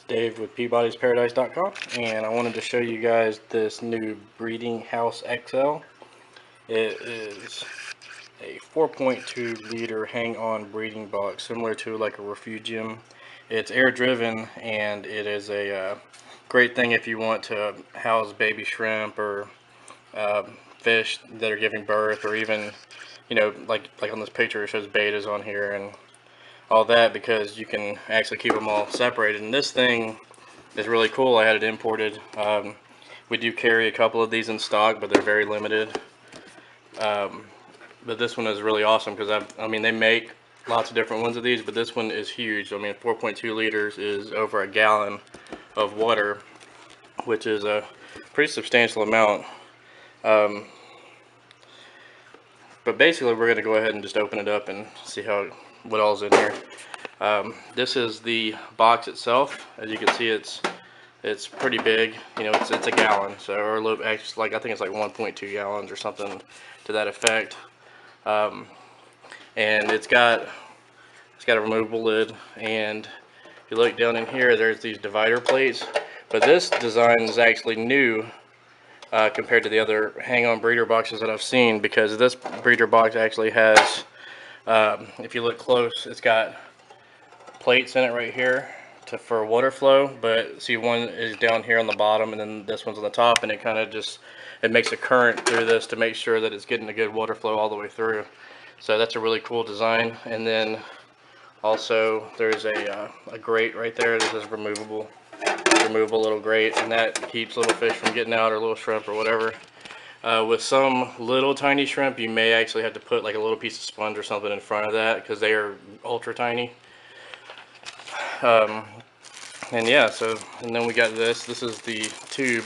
Dave with Peabody'sParadise.com, and I wanted to show you guys this new Breeding House XL. It is a 4.2 liter hang-on breeding box, similar to like a refugium. It's air driven, and it is a great thing if you want to house baby shrimp or fish that are giving birth, or even, you know, like on this picture it shows bettas on here and all that, because you can actually keep them all separated. And this thing is really cool. I had it imported. We do carry a couple of these in stock, but they're very limited. But this one is really awesome because I mean, they make lots of different ones of these, but this one is huge. I mean, 4.2 liters is over a gallon of water, which is a pretty substantial amount. But basically, we're going to go ahead and just open it up and see what all's in here. This is the box itself. As you can see, it's pretty big. You know, it's a gallon, so, or a little, actually, like, I think it's like 1.2 gallons or something to that effect. And it's got a removable lid, and if you look down in here, there's these divider plates. But this design is actually new compared to the other hang-on breeder boxes that I've seen, because this breeder box actually has, if you look close, it's got plates in it right here for water flow, but see, one is down here on the bottom and then this one's on the top, and it kind of just, it makes a current through this to make sure that it's getting a good water flow all the way through. So that's a really cool design. And then also there's a grate right there. This is removable little grate, and that keeps little fish from getting out, or little shrimp or whatever. With some little tiny shrimp, you may actually have to put like a little piece of sponge or something in front of that, because they are ultra tiny. And yeah, so, and then we got this is the tube,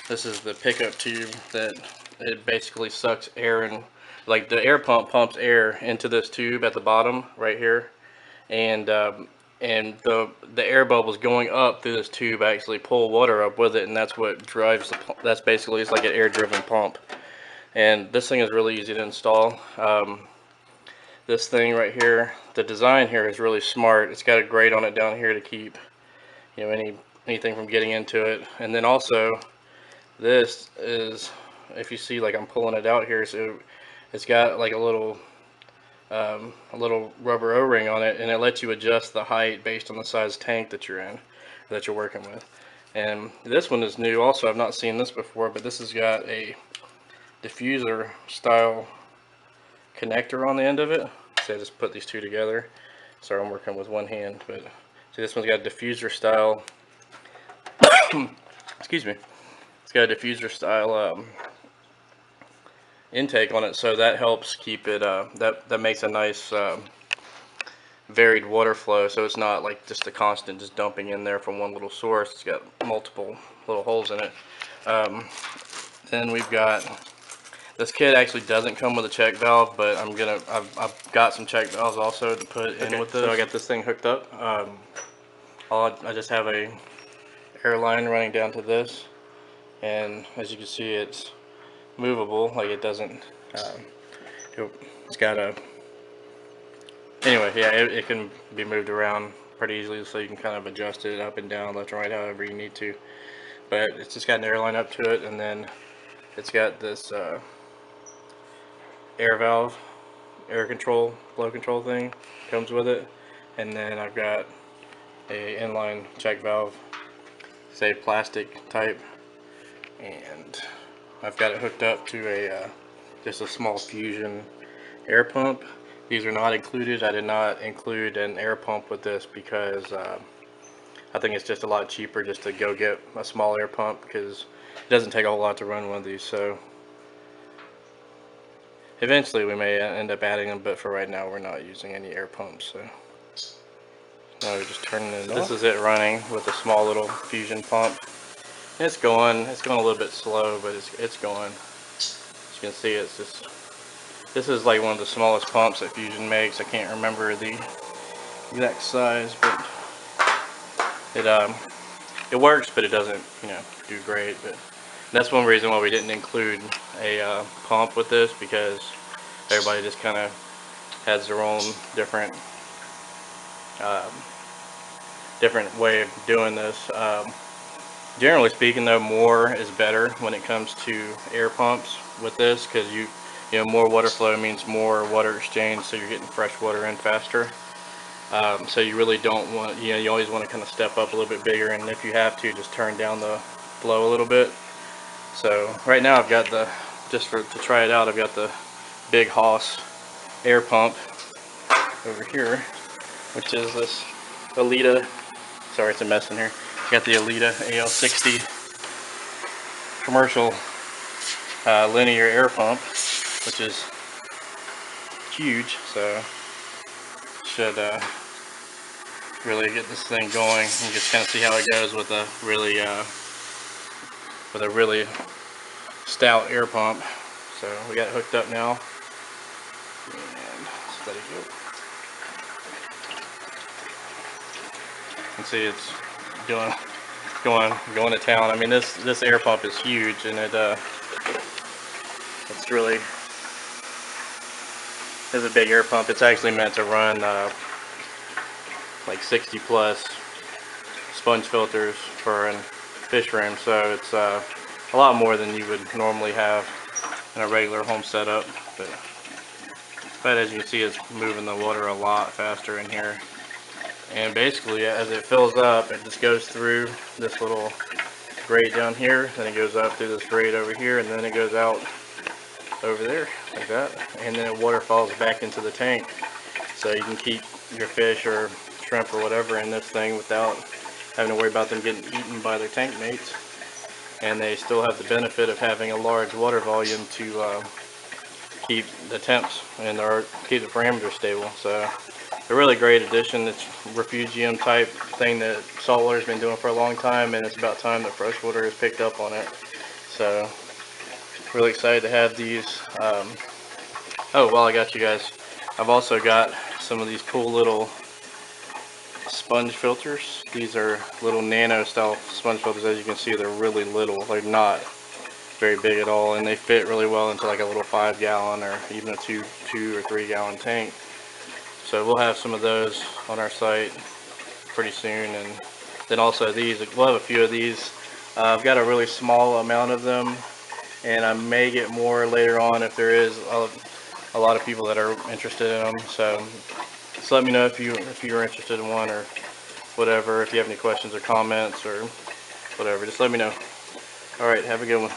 this is the pickup tube that it basically sucks air, and like the air pump pumps air into this tube at the bottom right here, and the air bubbles going up through this tube actually pull water up with it, and that's what drives the pump. That's basically, it's like an air driven pump. And this thing is really easy to install. This thing right here, the design here is really smart. It's got a grate on it down here to keep, you know, anything from getting into it. And then also, this is, if you see, like, I'm pulling it out here, so it's got like a little rubber O-ring on it, and it lets you adjust the height based on the size tank that you're in, that you're working with. And this one is new also. I've not seen this before, but this has got a diffuser style connector on the end of it. So I just put these two together. Sorry, I'm working with one hand, but see, this one's got a diffuser style excuse me, it's got a diffuser style intake on it, so that helps keep it that makes a nice varied water flow, so it's not like just a constant just dumping in there from one little source. It's got multiple little holes in it. Then we've got, this kit actually doesn't come with a check valve, but I've got some check valves also to put in with this. So I got this thing hooked up. I just have a air line running down to this, and as you can see, it's movable. Like, it doesn't. It's got a. Anyway, yeah, it can be moved around pretty easily, so you can kind of adjust it up and down, left and right, however you need to. But it's just got an air line up to it, and then it's got this air valve, air control, flow control thing comes with it, and then I've got a inline check valve, say plastic type, and I've got it hooked up to a just a small Fusion air pump. These are not included. I did not include an air pump with this because I think it's just a lot cheaper just to go get a small air pump, because it doesn't take a whole lot to run one of these. So eventually we may end up adding them, but for right now we're not using any air pumps. So now we're just turning it off. This is it running with a small little Fusion pump. It's going a little bit slow, but it's going. As you can see, it's just, this is like one of the smallest pumps that Fusion makes. I can't remember the exact size, but it works, but it doesn't, you know, do great. But that's one reason why we didn't include a pump with this, because everybody just kind of has their own different different way of doing this. Generally speaking though, more is better when it comes to air pumps with this, because you know, more water flow means more water exchange, so you're getting fresh water in faster. So you really don't want, you know, you always want to kind of step up a little bit bigger, and if you have to, just turn down the flow a little bit. So right now I've got the, just to try it out, I've got the big Haas air pump over here, which is this Alita, sorry it's a mess in here, got the Alita AL60 commercial linear air pump, which is huge, so should really get this thing going and just kind of see how it goes with a really stout air pump. So we got it hooked up now, and just let it go. You can see it's going to town. I mean, this air pump is huge, and it's really is a big air pump. It's actually meant to run like 60 plus sponge filters for a fish room, so it's a lot more than you would normally have in a regular home setup. But as you can see, it's moving the water a lot faster in here. And basically, as it fills up, it just goes through this little grate down here, then it goes up through this grate over here, and then it goes out over there like that, and then the water falls back into the tank, so you can keep your fish or shrimp or whatever in this thing without having to worry about them getting eaten by their tank mates. And they still have the benefit of having a large water volume to keep the temps and keep the parameters stable. So a really great addition. It's refugium type thing that saltwater's been doing for a long time, and it's about time that freshwater has picked up on it. So really excited to have these. Oh, while I got you guys, I've also got some of these cool little sponge filters. These are little nano style sponge filters. As you can see, they're really little. They're not very big at all, and they fit really well into like a little 5 gallon or even a 2 or 3 gallon tank. So we'll have some of those on our site pretty soon. And then also these, we'll have a few of these. I've got a really small amount of them, and I may get more later on if there is a lot of people that are interested in them. So just let me know if you're interested in one or whatever. If you have any questions or comments or whatever, just let me know. All right, have a good one.